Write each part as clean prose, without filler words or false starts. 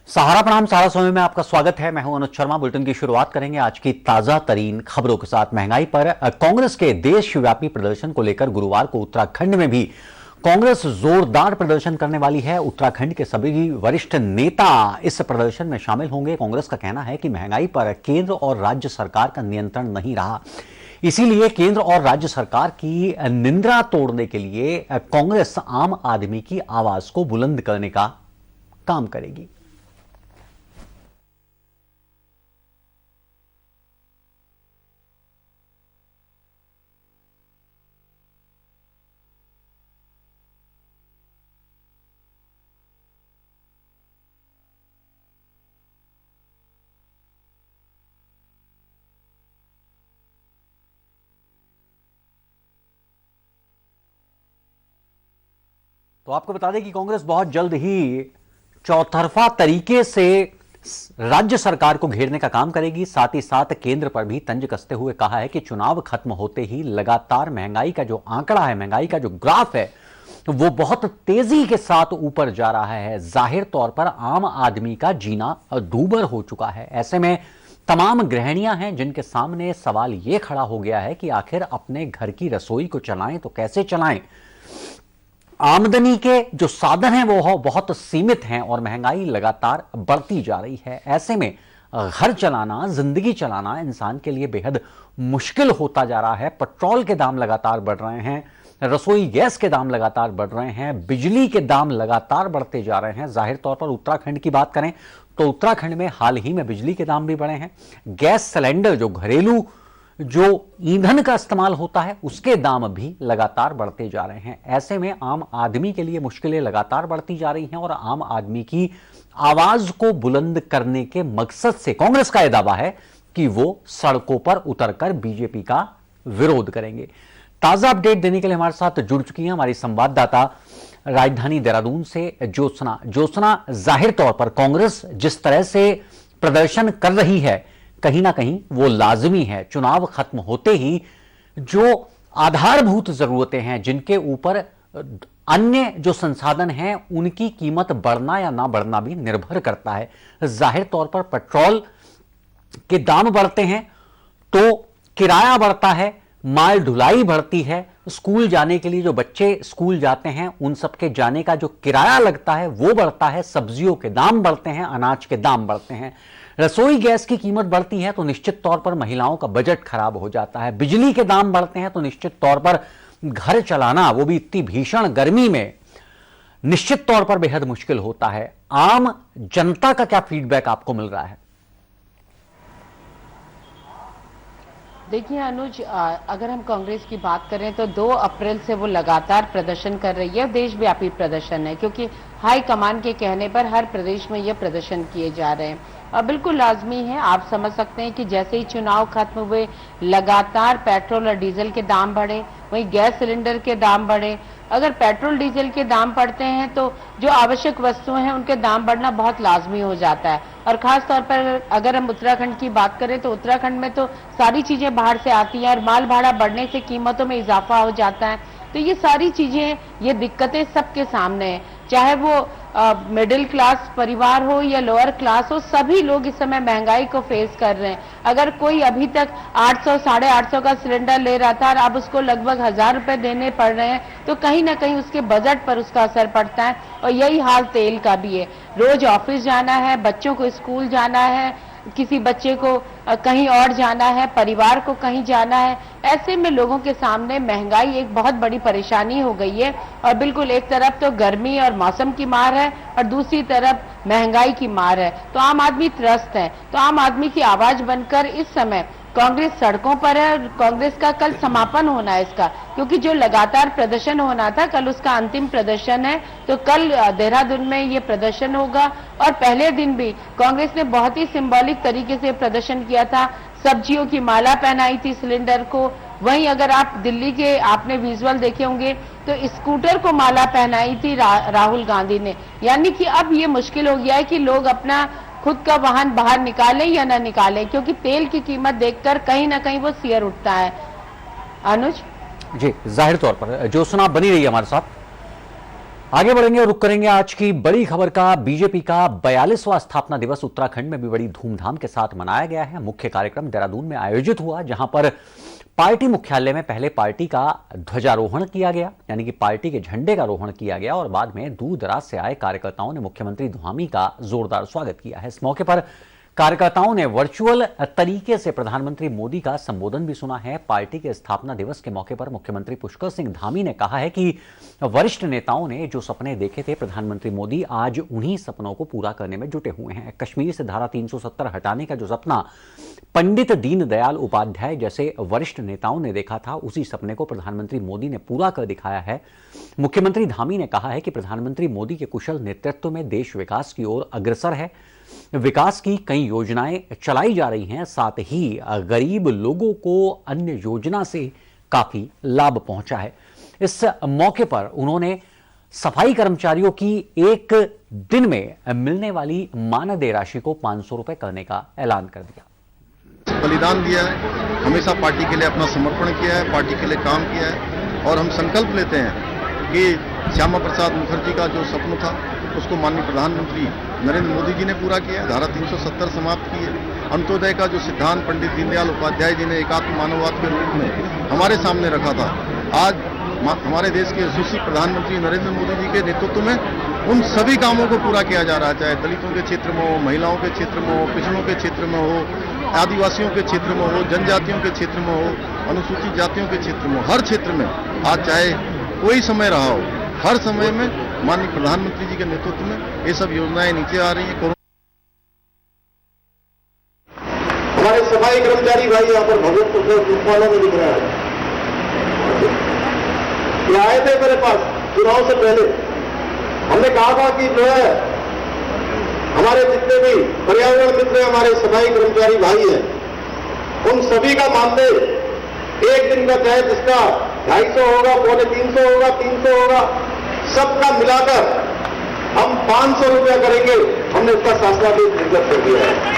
सहारा प्रणाम, सहारा समय में आपका स्वागत है। मैं हूं अनुज शर्मा। बुलेटिन की शुरुआत करेंगे आज की ताजा तरीन खबरों के साथ। महंगाई पर कांग्रेस के देशव्यापी प्रदर्शन को लेकर गुरुवार को उत्तराखंड में भी कांग्रेस जोरदार प्रदर्शन करने वाली है। उत्तराखंड के सभी वरिष्ठ नेता इस प्रदर्शन में शामिल होंगे। कांग्रेस का कहना है कि महंगाई पर केंद्र और राज्य सरकार का नियंत्रण नहीं रहा, इसीलिए केंद्र और राज्य सरकार की निंदा तोड़ने के लिए कांग्रेस आम आदमी की आवाज को बुलंद करने का काम करेगी। तो आपको बता दें कि कांग्रेस बहुत जल्द ही चौतरफा तरीके से राज्य सरकार को घेरने का काम करेगी। साथ ही साथ केंद्र पर भी तंज कसते हुए कहा है कि चुनाव खत्म होते ही लगातार महंगाई का जो आंकड़ा है, महंगाई का जो ग्राफ है, वो बहुत तेजी के साथ ऊपर जा रहा है। जाहिर तौर पर आम आदमी का जीना दूभर हो चुका है। ऐसे में तमाम गृहिणियां हैं जिनके सामने सवाल यह खड़ा हो गया है कि आखिर अपने घर की रसोई को चलाएं तो कैसे चलाएं। आमदनी के जो साधन हैं वो बहुत सीमित हैं और महंगाई लगातार बढ़ती जा रही है। ऐसे में घर चलाना, जिंदगी चलाना इंसान के लिए बेहद मुश्किल होता जा रहा है। पेट्रोल के दाम लगातार बढ़ रहे हैं, रसोई गैस के दाम लगातार बढ़ रहे हैं, बिजली के दाम लगातार बढ़ते जा रहे हैं। जाहिर तौर पर उत्तराखंड की बात करें तो उत्तराखंड में हाल ही में बिजली के दाम भी बढ़े हैं। गैस सिलेंडर, जो घरेलू जो ईंधन का इस्तेमाल होता है, उसके दाम भी लगातार बढ़ते जा रहे हैं। ऐसे में आम आदमी के लिए मुश्किलें लगातार बढ़ती जा रही हैं और आम आदमी की आवाज को बुलंद करने के मकसद से कांग्रेस का यह दावा है कि वो सड़कों पर उतरकर बीजेपी का विरोध करेंगे। ताजा अपडेट देने के लिए हमारे साथ जुड़ चुकी हैं हमारी संवाददाता राजधानी देहरादून से ज्योत्सना। जाहिर तौर पर कांग्रेस जिस तरह से प्रदर्शन कर रही है, कहीं ना कहीं वो लाजमी है। चुनाव खत्म होते ही जो आधारभूत जरूरतें हैं, जिनके ऊपर अन्य जो संसाधन हैं, उनकी कीमत बढ़ना या ना बढ़ना भी निर्भर करता है। जाहिर तौर पर पेट्रोल के दाम बढ़ते हैं तो किराया बढ़ता है, माल ढुलाई बढ़ती है, स्कूल जाने के लिए जो बच्चे स्कूल जाते हैं उन सबके जाने का जो किराया लगता है वो बढ़ता है, सब्जियों के दाम बढ़ते हैं, अनाज के दाम बढ़ते हैं, रसोई गैस की कीमत बढ़ती है तो निश्चित तौर पर महिलाओं का बजट खराब हो जाता है, बिजली के दाम बढ़ते हैं तो निश्चित तौर पर घर चलाना, वो भी इतनी भीषण गर्मी में, निश्चित तौर पर बेहद मुश्किल होता है। आम जनता का क्या फीडबैक आपको मिल रहा है? देखिए अनुज, अगर हम कांग्रेस की बात करें तो 2 अप्रैल से वो लगातार प्रदर्शन कर रही है। देशव्यापी प्रदर्शन है क्योंकि हाई कमान के कहने पर हर प्रदेश में ये प्रदर्शन किए जा रहे हैं और बिल्कुल लाजमी है। आप समझ सकते हैं कि जैसे ही चुनाव खत्म हुए लगातार पेट्रोल और डीजल के दाम बढ़े, वहीं गैस सिलेंडर के दाम बढ़े। अगर पेट्रोल डीजल के दाम बढ़ते हैं तो जो आवश्यक वस्तुएं हैं उनके दाम बढ़ना बहुत लाजमी हो जाता है। और खास तौर पर अगर हम उत्तराखंड की बात करें तो उत्तराखंड में तो सारी चीजें बाहर से आती हैं और माल भाड़ा बढ़ने से कीमतों में इजाफा हो जाता है। तो ये सारी चीजें, ये दिक्कतें सबके सामने हैं, चाहे वो मिडिल क्लास परिवार हो या लोअर क्लास हो, सभी लोग इस समय महंगाई को फेस कर रहे हैं। अगर कोई अभी तक 800 850 का सिलेंडर ले रहा था और अब उसको लगभग 1000 रुपए देने पड़ रहे हैं तो कहीं ना कहीं उसके बजट पर उसका असर पड़ता है। और यही हाल तेल का भी है। रोज ऑफिस जाना है, बच्चों को स्कूल जाना है, किसी बच्चे को कहीं और जाना है, परिवार को कहीं जाना है। ऐसे में लोगों के सामने महंगाई एक बहुत बड़ी परेशानी हो गई है। और बिल्कुल एक तरफ तो गर्मी और मौसम की मार है और दूसरी तरफ महंगाई की मार है, तो आम आदमी त्रस्त है। तो आम आदमी की आवाज बनकर इस समय कांग्रेस सड़कों पर है और कांग्रेस का कल समापन होना है इसका, क्योंकि जो लगातार प्रदर्शन होना था कल उसका अंतिम प्रदर्शन है। तो कल देहरादून में ये प्रदर्शन होगा और पहले दिन भी कांग्रेस ने बहुत ही सिंबॉलिक तरीके से प्रदर्शन किया था। सब्जियों की माला पहनाई थी सिलेंडर को। वहीं अगर आप दिल्ली के आपने विजुअल देखे होंगे तो स्कूटर को माला पहनाई थी राहुल गांधी ने। यानी कि अब ये मुश्किल हो गया है कि लोग अपना खुद का वाहन बाहर निकालें या ना निकालें, क्योंकि तेल की कीमत देखकर कहीं ना कहीं वो सियर उठता है। अनुज जी, जाहिर तौर पर ज्योत्सना बनी रही है हमारे साथ। आगे बढ़ेंगे और रुक करेंगे आज की बड़ी खबर का। बीजेपी का 42वां स्थापना दिवस उत्तराखंड में भी बड़ी धूमधाम के साथ मनाया गया है। मुख्य कार्यक्रम देहरादून में आयोजित हुआ, जहां पर पार्टी मुख्यालय में पहले पार्टी का ध्वजारोहण किया गया, यानी कि पार्टी के झंडे का रोहण किया गया और बाद में दूर दराज से आए कार्यकर्ताओं ने मुख्यमंत्री धामी का जोरदार स्वागत किया है। इस मौके पर कार्यकर्ताओं ने वर्चुअल तरीके से प्रधानमंत्री मोदी का संबोधन भी सुना है। पार्टी के स्थापना दिवस के मौके पर मुख्यमंत्री पुष्कर सिंह धामी ने कहा है कि वरिष्ठ नेताओं ने जो सपने देखे थे, प्रधानमंत्री मोदी आज उन्हीं सपनों को पूरा करने में जुटे हुए हैं। कश्मीर से धारा 370 हटाने का जो सपना पंडित दीनदयाल उपाध्याय जैसे वरिष्ठ नेताओं ने देखा था, उसी सपने को प्रधानमंत्री मोदी ने पूरा कर दिखाया है। मुख्यमंत्री धामी ने कहा है कि प्रधानमंत्री मोदी के कुशल नेतृत्व में देश विकास की ओर अग्रसर है। विकास की कई योजनाएं चलाई जा रही हैं, साथ ही गरीब लोगों को अन्य योजना से काफी लाभ पहुंचा है। इस मौके पर उन्होंने सफाई कर्मचारियों की एक दिन में मिलने वाली मानदेय राशि को 500 रुपए करने का ऐलान कर दिया। बलिदान दिया है, हमेशा पार्टी के लिए अपना समर्पण किया है, पार्टी के लिए काम किया है और हम संकल्प लेते हैं कि श्यामा प्रसाद मुखर्जी का जो सपना था उसको माननीय प्रधानमंत्री नरेंद्र मोदी जी ने पूरा किया, धारा 370 समाप्त की है। अंत्योदय का जो सिद्धांत पंडित दीनदयाल उपाध्याय जी ने एकात्म मानववाद के रूप में हमारे सामने रखा था, आज हमारे देश के यशस्वी प्रधानमंत्री नरेंद्र मोदी जी के नेतृत्व में उन सभी कामों को पूरा किया जा रहा है, चाहे दलितों के क्षेत्र में हो, महिलाओं के क्षेत्र में हो, पिछड़ों के क्षेत्र में हो, आदिवासियों के क्षेत्र में हो, जनजातियों के क्षेत्र में हो, अनुसूचित जातियों के क्षेत्र में हो, हर क्षेत्र में आज चाहे कोई समय रहा हो, हर समय में माननीय प्रधानमंत्री जी के नेतृत्व में ये सब योजनाएं नीचे आ रही हैं। हमारे सफाई कर्मचारी भाई यहाँ पर भगत वालों में दिख रहा है, ये आए थे मेरे पास चुनाव से पहले। हमने कहा था कि जो है हमारे जितने भी पर्यावरण मित्र हमारे सफाई कर्मचारी भाई हैं, उन सभी का मानदेय एक दिन का चाहे जिसका 250 होगा, 350 होगा, 300 होगा, सबका मिलाकर हम 500 रुपया करेंगे। हमने उसका शासनादेश निर्गत कर दिया है।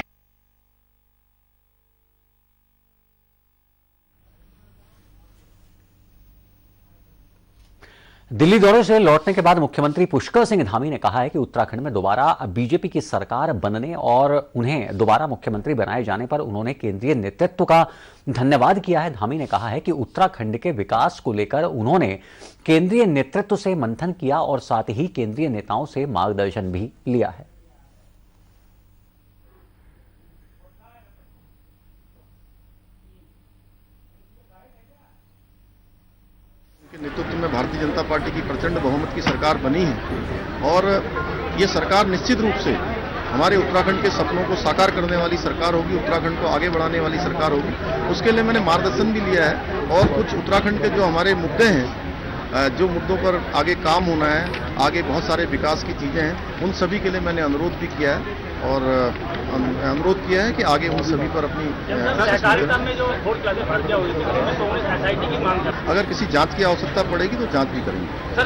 दिल्ली दौरे से लौटने के बाद मुख्यमंत्री पुष्कर सिंह धामी ने कहा है कि उत्तराखंड में दोबारा बीजेपी की सरकार बनने और उन्हें दोबारा मुख्यमंत्री बनाए जाने पर उन्होंने केंद्रीय नेतृत्व का धन्यवाद किया है। धामी ने कहा है कि उत्तराखंड के विकास को लेकर उन्होंने केंद्रीय नेतृत्व से मंथन किया और साथ ही केंद्रीय नेताओं से मार्गदर्शन भी लिया है। नेतृत्व में भारतीय जनता पार्टी की प्रचंड बहुमत की सरकार बनी है और ये सरकार निश्चित रूप से हमारे उत्तराखंड के सपनों को साकार करने वाली सरकार होगी, उत्तराखंड को आगे बढ़ाने वाली सरकार होगी। उसके लिए मैंने मार्गदर्शन भी लिया है और कुछ उत्तराखंड के जो हमारे मुद्दे हैं, जो मुद्दों पर आगे काम होना है, आगे बहुत सारे विकास की चीजें हैं, उन सभी के लिए मैंने अनुरोध भी किया है और अनुरोध किया है कि आगे उन सभी पर अपनी अगर किसी जांच की आवश्यकता पड़ेगी तो जांच भी करेंगे। सर,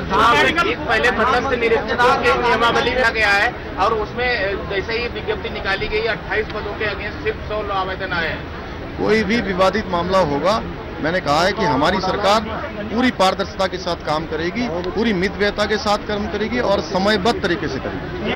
पहले मतलब से निरीक्षकों की नियमावली लिखा गया है और उसमें जैसे ही विज्ञप्ति निकाली गई 28 पदों के अगेंस्ट सिर्फ 100 आवेदन आए हैं। कोई भी विवादित मामला होगा, मैंने कहा है कि हमारी सरकार पूरी पारदर्शिता के साथ काम करेगी, पूरी मितव्ययता के साथ काम करेगी और समयबद्ध तरीके से करेगी।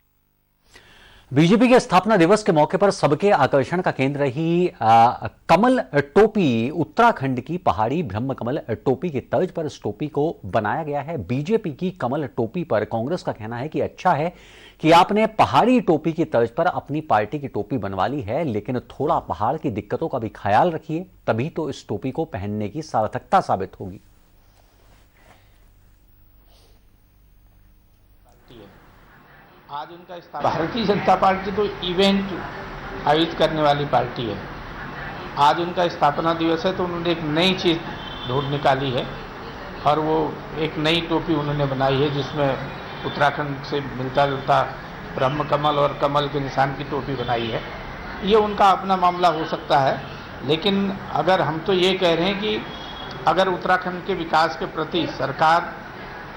बीजेपी के स्थापना दिवस के मौके पर सबके आकर्षण का केंद्र रही कमल टोपी। उत्तराखंड की पहाड़ी ब्रह्म कमल टोपी की तर्ज पर इस टोपी को बनाया गया है। बीजेपी की कमल टोपी पर कांग्रेस का कहना है कि अच्छा है कि आपने पहाड़ी टोपी की तर्ज पर अपनी पार्टी की टोपी बनवा ली है, लेकिन थोड़ा पहाड़ की दिक्कतों का भी ख्याल रखिए, तभी तो इस टोपी को पहनने की सार्थकता साबित होगी। आज उनका भारतीय जनता पार्टी तो इवेंट आयोजित करने वाली पार्टी है। आज उनका स्थापना दिवस है तो उन्होंने एक नई चीज ढूंढ निकाली है और वो एक नई टोपी उन्होंने बनाई है जिसमें उत्तराखंड से मिलता जुलता ब्रह्म कमल और कमल के निशान की टोपी बनाई है। ये उनका अपना मामला हो सकता है, लेकिन अगर हम तो ये कह रहे हैं कि अगर उत्तराखंड के विकास के प्रति सरकार,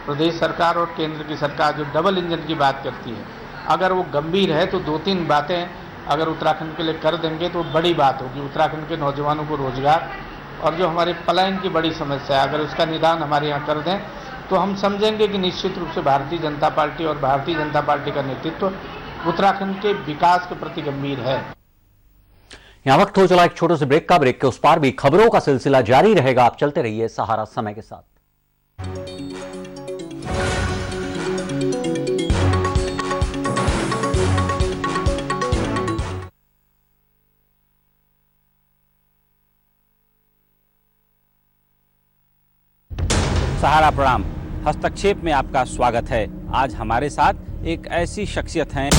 प्रदेश सरकार और केंद्र की सरकार जो डबल इंजन की बात करती है, अगर वो गंभीर है तो 2-3 बातें अगर उत्तराखंड के लिए कर देंगे तो बड़ी बात होगी। उत्तराखंड के नौजवानों को रोजगार और जो हमारे पलायन की बड़ी समस्या है, अगर उसका निदान हमारे यहाँ कर दें तो हम समझेंगे कि निश्चित रूप से भारतीय जनता पार्टी और भारतीय जनता पार्टी का नेतृत्व उत्तराखंड के विकास के प्रति गंभीर है। यहां वक्त हो चला एक छोटे से ब्रेक का। ब्रेक के उस पार भी खबरों का सिलसिला जारी रहेगा। आप चलते रहिए सहारा समय के साथ। सहारा प्रणाम, हस्तक्षेप में आपका स्वागत है। आज हमारे साथ एक ऐसी शख्सियत हैं,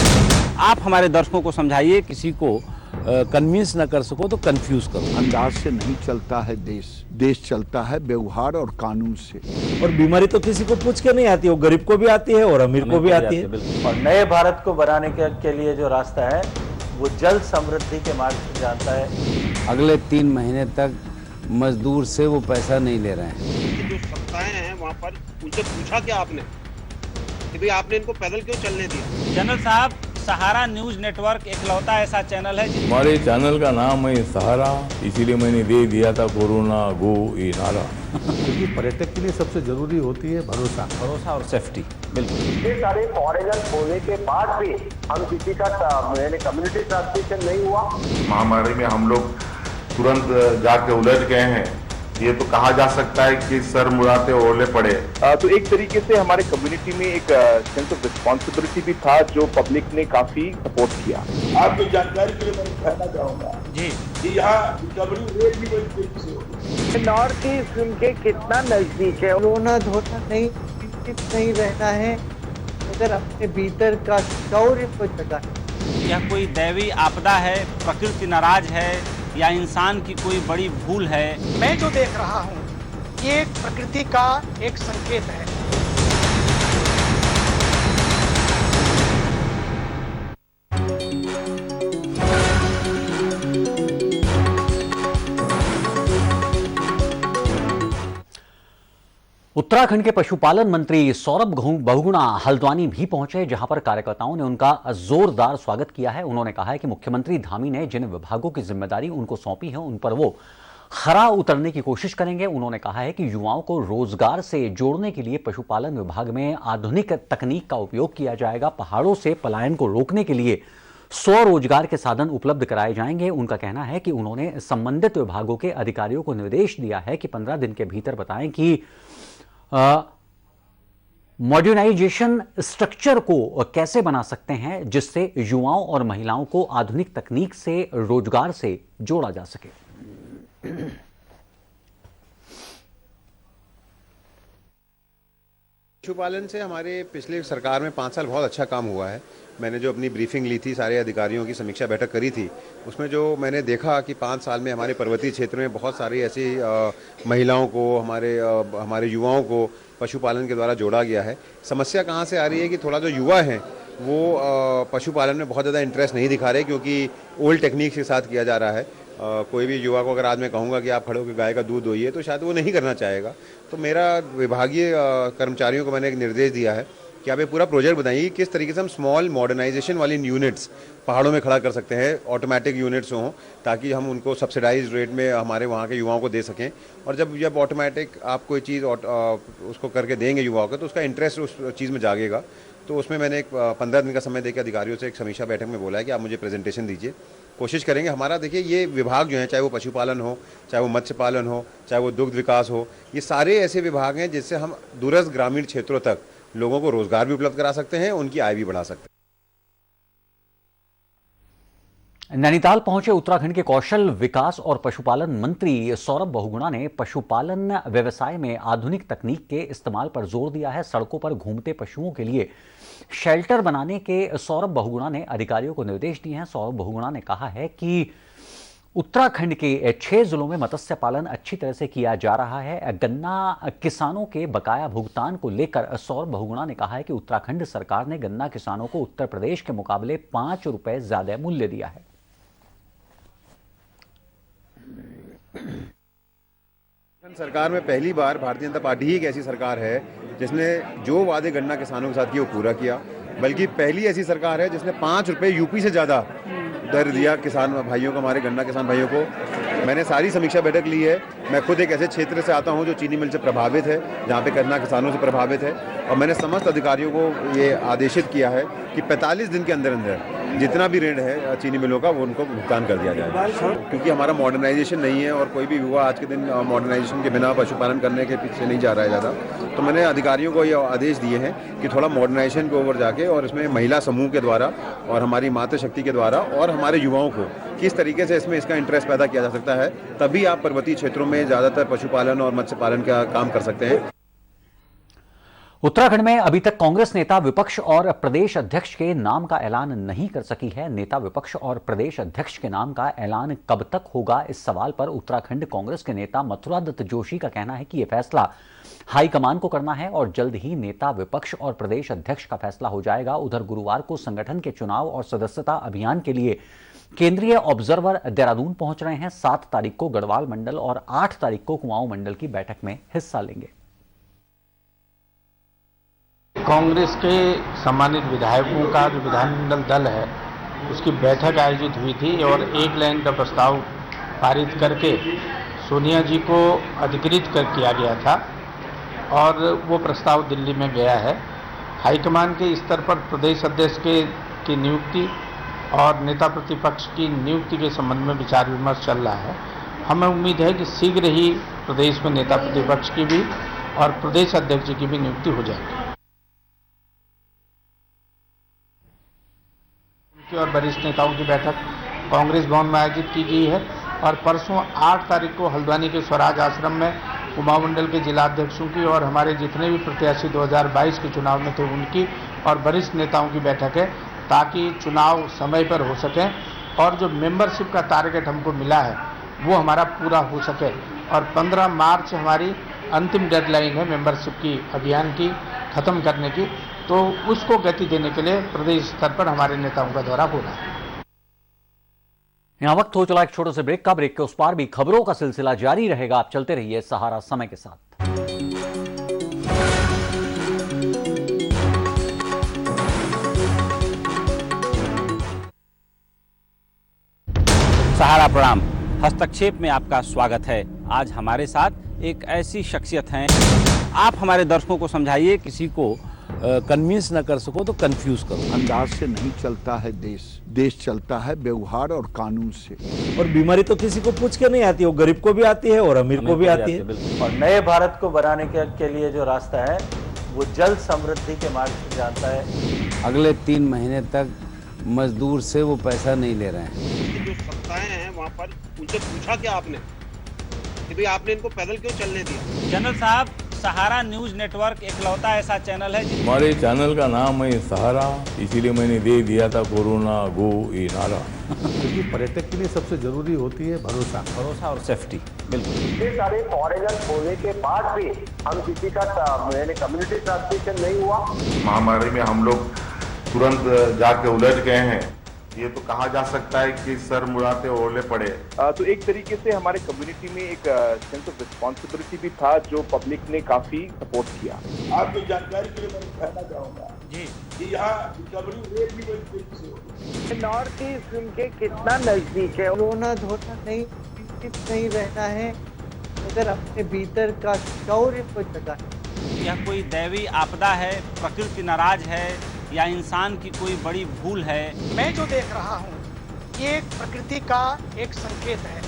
आप हमारे दर्शकों को समझाइए। किसी को कन्विंस न कर सको तो कंफ्यूज करो। अंदाज से नहीं चलता है देश, देश चलता है व्यवहार और कानून से। और बीमारी तो किसी को पूछ के नहीं आती, वो गरीब को भी आती है और अमीर को भी आती है। और नए भारत को बनाने के लिए जो रास्ता है वो जल समृद्धि के मार्ग से जाता है। अगले 3 महीने तक मजदूर से वो पैसा नहीं ले रहे हैं। जो सत्ताएं हैं वहाँ पर उनसे पूछा क्या आपने कि भाई आपने इनको पैदल क्यों चलने दिया? जनरल साहब, सहारा न्यूज नेटवर्क एकलौता ऐसा चैनल है हमारे चैनल का नाम है सहारा, इसीलिए मैंने दे दिया था कोरोना गो ये नारा। क्योंकि पर्यटक के लिए सबसे जरूरी होती है भरोसा और सेफ्टी। बिल्कुल, इतने सारे फॉरेनर होने के बाद भी हम किसी का कम्युनिटी ट्रांसमिशन नहीं हुआ। महामारी में हम लोग तुरंत जाके उलझ गए हैं, ये तो कहा जा सकता है कि सर मुरादे ओले पड़े। तो एक तरीके से हमारे कम्युनिटी में एक सेंस ऑफ रिस्पॉन्सिबिलिटी भी था, जो पब्लिक ने काफी सपोर्ट किया। आपकी जानकारी के लिए मैं कहना चाहूँगा जी कि यहाँ रिकवरी रेट भी बड़ी तेजी से होगी। नॉर्थ ईस्ट उनके कितना नजदीक है। रोना धोना नहीं रहना है, अगर अपने भीतर का शौर्य को जगा। यह कोई दैवी आपदा है, प्रकृति नाराज है या इंसान की कोई बड़ी भूल है? मैं जो देख रहा हूँ ये प्रकृति का एक संकेत है। उत्तराखंड के पशुपालन मंत्री सौरभ बहुगुणा हल्द्वानी भी पहुंचे, जहां पर कार्यकर्ताओं ने उनका जोरदार स्वागत किया है। उन्होंने कहा है कि मुख्यमंत्री धामी ने जिन विभागों की जिम्मेदारी उनको सौंपी है उन पर वो खरा उतरने की कोशिश करेंगे। उन्होंने कहा है कि युवाओं को रोजगार से जोड़ने के लिए पशुपालन विभाग में आधुनिक तकनीक का उपयोग किया जाएगा। पहाड़ों से पलायन को रोकने के लिए स्वरोजगार के साधन उपलब्ध कराए जाएंगे। उनका कहना है कि उन्होंने संबंधित विभागों के अधिकारियों को निर्देश दिया है कि 15 दिन के भीतर बताएं कि मॉडर्नाइजेशन स्ट्रक्चर को कैसे बना सकते हैं जिससे युवाओं और महिलाओं को आधुनिक तकनीक से रोजगार से जोड़ा जा सके। पशुपालन से हमारे पिछले सरकार में 5 साल बहुत अच्छा काम हुआ है। मैंने जो अपनी ब्रीफिंग ली थी, सारे अधिकारियों की समीक्षा बैठक करी थी, उसमें जो मैंने देखा कि 5 साल में हमारे पर्वतीय क्षेत्र में बहुत सारी ऐसी महिलाओं को, हमारे युवाओं को पशुपालन के द्वारा जोड़ा गया है। समस्या कहाँ से आ रही है कि थोड़ा जो युवा हैं वो पशुपालन में बहुत ज़्यादा इंटरेस्ट नहीं दिखा रहे, क्योंकि ओल्ड टेक्निक के साथ किया जा रहा है। कोई भी युवा को अगर आज मैं कहूँगा कि आप खड़े होकर गाय का दूध दोइए तो शायद वो नहीं करना चाहेगा। तो मेरा विभागीय कर्मचारियों को मैंने एक निर्देश दिया है कि आप ये पूरा प्रोजेक्ट बताइए किस तरीके से हम स्मॉल मॉडर्नाइजेशन वाली यूनिट्स पहाड़ों में खड़ा कर सकते हैं, ऑटोमेटिक यूनिट्स हों, ताकि हम उनको सब्सिडाइज रेट में हमारे वहाँ के युवाओं को दे सकें। और जब ऑटोमेटिक आप कोई चीज़ उसको करके देंगे युवाओं को तो उसका इंटरेस्ट उस चीज़ में जागेगा। तो उसमें मैंने एक 15 दिन का समय देकर अधिकारियों से एक समीक्षा बैठक में बोला है कि आप मुझे प्रेजेंटेशन दीजिए। कोशिश करेंगे। हमारा देखिए ये विभाग जो है, चाहे वो पशुपालन हो, चाहे वो मत्स्य पालन हो, चाहे वो दुग्ध विकास हो, ये सारे ऐसे विभाग हैं जिससे हम दूरस्थ ग्रामीण क्षेत्रों तक लोगों को रोजगार भी उपलब्ध करा सकते हैं, उनकी आय भी बढ़ा सकते हैं। नैनीताल पहुंचे उत्तराखंड के कौशल विकास और पशुपालन मंत्री सौरभ बहुगुणा ने पशुपालन व्यवसाय में आधुनिक तकनीक के इस्तेमाल पर जोर दिया है। सड़कों पर घूमते पशुओं के लिए शेल्टर बनाने के सौरभ बहुगुणा ने अधिकारियों को निर्देश दिए हैं। सौरभ बहुगुणा ने कहा है कि उत्तराखंड के 6 जिलों में मत्स्य पालन अच्छी तरह से किया जा रहा है। गन्ना किसानों के बकाया भुगतान को लेकर सौरभ बहुगुणा ने कहा है कि उत्तराखंड सरकार ने गन्ना किसानों को उत्तर प्रदेश के मुकाबले 5 रुपए ज्यादा मूल्य दिया है। सरकार में पहली बार भारतीय जनता पार्टी ही एक ऐसी सरकार है जिसने जो वादे गन्ना किसानों के साथ किए वो पूरा किया, बल्कि पहली ऐसी सरकार है जिसने 5 रुपए यूपी से ज़्यादा दर दिया किसान भाइयों को, हमारे गन्ना किसान भाइयों को। मैंने सारी समीक्षा बैठक ली है। मैं खुद एक ऐसे क्षेत्र से आता हूं जो चीनी मिल से प्रभावित है, जहां पे गन्ना किसानों से प्रभावित है, और मैंने समस्त अधिकारियों को ये आदेशित किया है कि 45 दिन के अंदर अंदर जितना भी ऋण है चीनी मिलों का वो उनको भुगतान कर दिया जाए, क्योंकि हमारा मॉडर्नाइजेशन नहीं है और कोई भी युवा आज के दिन मॉडर्नाइजेशन के बिना पशुपालन करने के पीछे नहीं जा रहा है ज़्यादा। तो मैंने अधिकारियों को ये आदेश दिए हैं कि थोड़ा मॉडर्नाइजेशन के ओवर जाके और इसमें महिला समूह के द्वारा और हमारी मातृशक्ति के द्वारा और हमारे युवाओं को किस तरीके से इसमें इसका इंटरेस्ट पैदा किया जा सकता है, तभी आप पर्वतीय क्षेत्रों में ज़्यादातर पशुपालन और मत्स्य पालन का काम कर सकते हैं। उत्तराखंड में अभी तक कांग्रेस नेता विपक्ष और प्रदेश अध्यक्ष के नाम का ऐलान नहीं कर सकी है। नेता विपक्ष और प्रदेश अध्यक्ष के नाम का ऐलान कब तक होगा, इस सवाल पर उत्तराखंड कांग्रेस के नेता मथुरा दत्त जोशी का कहना है कि यह फैसला हाईकमान को करना है और जल्द ही नेता विपक्ष और प्रदेश अध्यक्ष का फैसला हो जाएगा। उधर गुरुवार को संगठन के चुनाव और सदस्यता अभियान के लिए केंद्रीय ऑब्जर्वर देहरादून पहुंच रहे हैं। 7 तारीख को गढ़वाल मंडल और 8 तारीख को कुमाऊं मंडल की बैठक में हिस्सा लेंगे। कांग्रेस के सम्मानित विधायकों का जो विधानमंडल दल है उसकी बैठक आयोजित हुई थी और एक लाइन का प्रस्ताव पारित करके सोनिया जी को अधिकृत किया गया था और वो प्रस्ताव दिल्ली में गया है। हाईकमान के स्तर पर प्रदेश अध्यक्ष की नियुक्ति और नेता प्रतिपक्ष की नियुक्ति के संबंध में विचार विमर्श चल रहा है। हमें उम्मीद है कि शीघ्र ही प्रदेश में नेता प्रतिपक्ष की भी और प्रदेश अध्यक्ष की भी नियुक्ति हो जाएगी। और वरिष्ठ नेताओं की बैठक कांग्रेस भवन में आयोजित की गई है और परसों 8 तारीख को हल्द्वानी के स्वराज आश्रम में कुमाऊं मंडल के जिला अध्यक्षों की और हमारे जितने भी प्रत्याशी 2022 के चुनाव में थे उनकी और वरिष्ठ नेताओं की बैठक है, ताकि चुनाव समय पर हो सके और जो मेंबरशिप का टारगेट हमको मिला है वो हमारा पूरा हो सके। और 15 मार्च हमारी अंतिम डेडलाइन है मेंबरशिप की अभियान की खत्म करने की, तो उसको गति देने के लिए प्रदेश स्तर पर हमारे नेताओं का दौरा हो रहा है। यहां वक्त हो चला एक छोटे से ब्रेक का। ब्रेक के उस पार भी खबरों का सिलसिला जारी रहेगा। आप चलते रहिए सहारा समय के साथ। सहारा प्रणाम, हस्तक्षेप में आपका स्वागत है। आज हमारे साथ एक ऐसी शख्सियत हैं, आप हमारे दर्शकों को समझाइए। किसी को कन्विंस न कर सको तो कंफ्यूज करो। अंदाज से नहीं चलता है देश, देश चलता है व्यवहार और कानून से। और बीमारी तो किसी को पूछ के नहीं आती, वो गरीब को भी आती है और अमीर को भी आती है। और नए भारत को बनाने के लिए जो रास्ता है वो जल समृद्धि के मार्ग से जाता है। अगले 3 महीने तक मजदूर से वो पैसा नहीं ले रहे हैं। जो सत्ताएं हैं वहाँ पर उनसे पूछा क्या आपने कि भाई आपने इनको पैदल क्यों चलने दिया? जनरल साहब, सहारा न्यूज नेटवर्क एकलौता ऐसा चैनल है हमारे चैनल का नाम है सहारा, इसीलिए मैंने दे दिया था कोरोना गो ये नारा। क्योंकि पर्यटक के लिए सबसे जरूरी होती है भरोसा और सेफ्टी। बिल्कुल, ये सारे फॉरेनर होने के बाद भी हम किसी का कम्युनिटी ट्रांसमिशन नहीं हुआ। महामारी में हम लोग तुरंत जाके उलझ गए हैं, ये तो कहा जा सकता है कि सर मुड़ाते ओले पड़े। तो एक तरीके से हमारे कम्युनिटी में एक सेंस ऑफ रिस्पॉन्सिबिलिटी भी था जो पब्लिक ने काफी सपोर्ट किया। आपकी जानकारी के लिए मैं कहना चाहूँगा जी कि यहाँ रिकवरी रेट भी बड़ी तेजी से होगी। नॉर्थ ईस्ट उनके कितना नजदीक है, कोरोना धोना नहीं रहना है अगर अपने भीतर का शौर्य को जगा। यह कोई दैवी आपदा है, प्रकृति नाराज है या इंसान की कोई बड़ी भूल है? मैं जो देख रहा हूँ ये प्रकृति का एक संकेत है।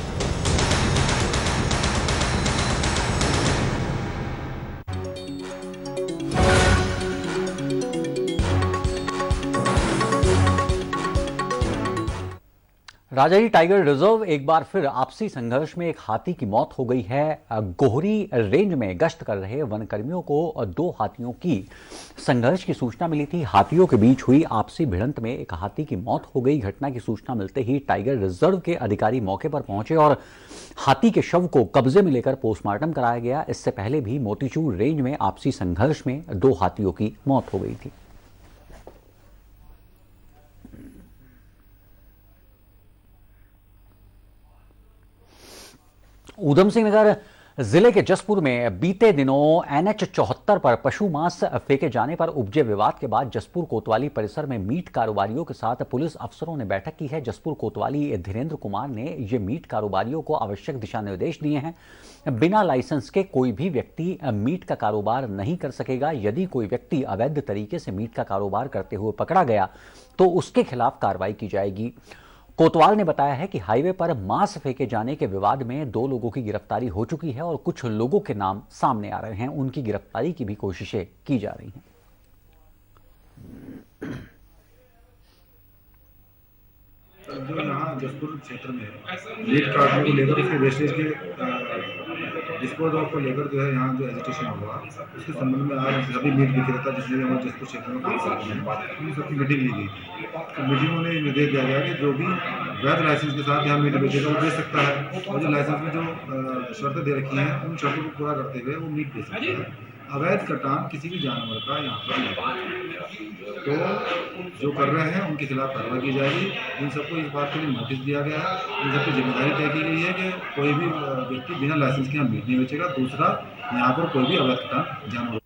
राजाजी टाइगर रिजर्व एक बार फिर आपसी संघर्ष में एक हाथी की मौत हो गई है। गोहरी रेंज में गश्त कर रहे वनकर्मियों को 2 हाथियों की संघर्ष की सूचना मिली थी। हाथियों के बीच हुई आपसी भिड़ंत में एक हाथी की मौत हो गई। घटना की सूचना मिलते ही टाइगर रिजर्व के अधिकारी मौके पर पहुंचे और हाथी के शव को कब्जे में लेकर पोस्टमार्टम कराया गया। इससे पहले भी मोतीचूर रेंज में आपसी संघर्ष में 2 हाथियों की मौत हो गई थी। ऊधम सिंह नगर जिले के जसपुर में बीते दिनों NH 74 पर पशु मांस फेंके जाने पर उपजे विवाद के बाद जसपुर कोतवाली परिसर में मीट कारोबारियों के साथ पुलिस अफसरों ने बैठक की है। जसपुर कोतवाली धीरेन्द्र कुमार ने ये मीट कारोबारियों को आवश्यक दिशा निर्देश दिए हैं। बिना लाइसेंस के कोई भी व्यक्ति मीट का कारोबार नहीं कर सकेगा। यदि कोई व्यक्ति अवैध तरीके से मीट का कारोबार करते हुए पकड़ा गया तो उसके खिलाफ कार्रवाई की जाएगी। कोतवाल ने बताया है कि हाईवे पर मांस फेंके जाने के विवाद में 2 लोगों की गिरफ्तारी हो चुकी है और कुछ लोगों के नाम सामने आ रहे हैं। उनकी गिरफ्तारी की भी कोशिशें की जा रही हैं। जो यहाँ जसपुर क्षेत्र में मीट काटने को लेकर उसके वेस्टेज के डिस्पोज ऑफ को लेकर जो है यहाँ जो एजिटेशन हुआ उसके संबंध में आज सभी मीट विक्रेता जिसने हमारे जसपुर क्षेत्र में उन सबकी मीटिंग ली गई थी। तो मीटिंग में निर्देश दिया गया कि जो भी वैध लाइसेंस के साथ यहाँ मीट बेचेगा वो बेच सकता है और जो लाइसेंस में जो शर्तें दे रखी हैं उन शर्तों को पूरा करते हुए वो मीट बेच सकता है। अवैध कटान किसी भी जानवर का यहाँ पर नहीं। तो जो कर रहे हैं उनके खिलाफ कार्रवाई की जाएगी। इन सबको इस बात के लिए नोटिस दिया गया है। इन सबकी जिम्मेदारी तय की गई है कि कोई भी व्यक्ति बिना लाइसेंस के यहाँ मीट नहीं बेचेगा। दूसरा, यहाँ पर कोई भी अवैध कटान जानवर।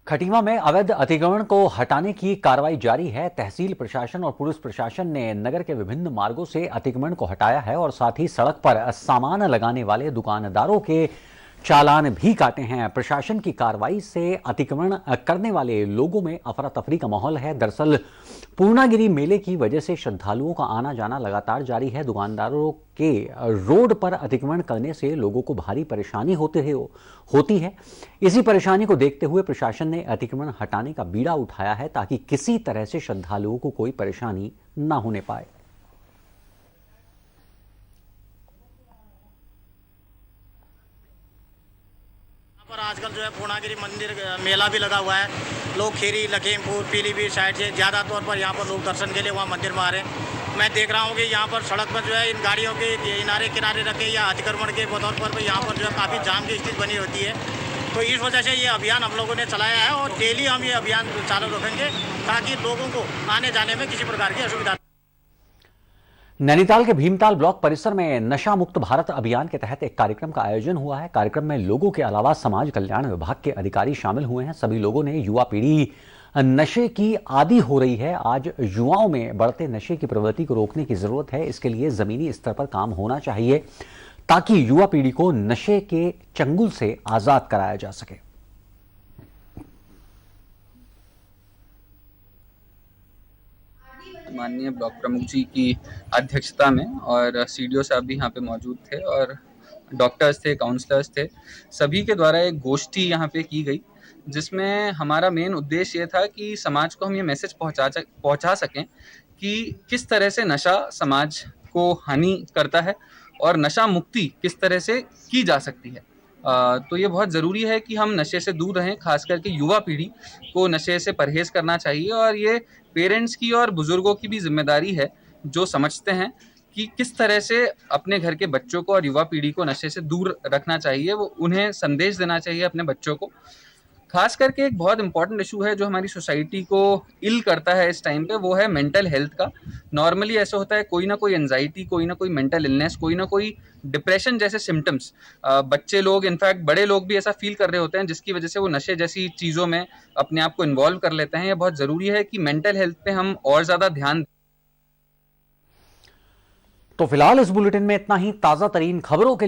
खटीमा में अवैध अतिक्रमण को हटाने की कार्रवाई जारी है। तहसील प्रशासन और पुलिस प्रशासन ने नगर के विभिन्न मार्गों से अतिक्रमण को हटाया है और साथ ही सड़क पर सामान लगाने वाले दुकानदारों के चालान भी काटे हैं। प्रशासन की कार्रवाई से अतिक्रमण करने वाले लोगों में अफरा तफरी का माहौल है। दरअसल पूर्णागिरी मेले की वजह से श्रद्धालुओं का आना जाना लगातार जारी है। दुकानदारों के रोड पर अतिक्रमण करने से लोगों को भारी परेशानी होती है। इसी परेशानी को देखते हुए प्रशासन ने अतिक्रमण हटाने का बीड़ा उठाया है ताकि किसी तरह से श्रद्धालुओं को कोई परेशानी न होने पाए। पर आजकल जो है पूर्णागिरी मंदिर मेला भी लगा हुआ है। लोग खीरी, लखीमपुर, पीलीभीत साइड से ज़्यादा तौर पर यहाँ पर लोग दर्शन के लिए वहाँ मंदिर में आ रहे हैं। मैं देख रहा हूँ कि यहाँ पर सड़क पर जो है इन गाड़ियों के किनारे रखे या अतिक्रमण के तौर पर यहाँ पर जो है काफ़ी जाम की स्थिति बनी होती है। तो इस वजह से ये अभियान हम लोगों ने चलाया है और डेली हम ये अभियान चालू रखेंगे ताकि लोगों को आने जाने में किसी प्रकार की असुविधा। नैनीताल के भीमताल ब्लॉक परिसर में नशा मुक्त भारत अभियान के तहत एक कार्यक्रम का आयोजन हुआ है। कार्यक्रम में लोगों के अलावा समाज कल्याण विभाग के अधिकारी शामिल हुए हैं। सभी लोगों ने युवा पीढ़ी नशे की आदी हो रही है। आज युवाओं में बढ़ते नशे की प्रवृत्ति को रोकने की जरूरत है। इसके लिए जमीनी स्तर पर काम होना चाहिए ताकि युवा पीढ़ी को नशे के चंगुल से आजाद कराया जा सके। माननीय ब्लॉक प्रमुख जी की अध्यक्षता में और सीडीओ साहब भी यहाँ पे मौजूद थे और डॉक्टर्स थे, काउंसलर्स थे, सभी के द्वारा एक गोष्ठी यहाँ पे की गई जिसमें हमारा मेन उद्देश्य ये था कि समाज को हम ये मैसेज पहुँचा सकें कि किस तरह से नशा समाज को हानि करता है और नशा मुक्ति किस तरह से की जा सकती है। तो ये बहुत ज़रूरी है कि हम नशे से दूर रहें। खास करके युवा पीढ़ी को नशे से परहेज़ करना चाहिए और ये पेरेंट्स की और बुज़ुर्गों की भी जिम्मेदारी है जो समझते हैं कि किस तरह से अपने घर के बच्चों को और युवा पीढ़ी को नशे से दूर रखना चाहिए। वो उन्हें संदेश देना चाहिए अपने बच्चों को। खास करके एक बहुत इंपॉर्टेंट इशू है जो हमारी सोसाइटी को इल करता है इस टाइम पे, वो है मेंटल हेल्थ का। नॉर्मली ऐसा होता है कोई ना कोई एंजाइटी, कोई ना कोई मेंटल इलनेस, कोई ना कोई डिप्रेशन जैसे सिम्टम्स बच्चे लोग, इनफैक्ट बड़े लोग भी ऐसा फील कर रहे होते हैं जिसकी वजह से वो नशे जैसी चीज़ों में अपने आप को इन्वॉल्व कर लेते हैं। ये बहुत ज़रूरी है कि मेंटल हेल्थ पे हम और ज़्यादा ध्यान। तो फिलहाल इस बुलेटिन में इतना ही। ताज़ा तरीन खबरों के लिए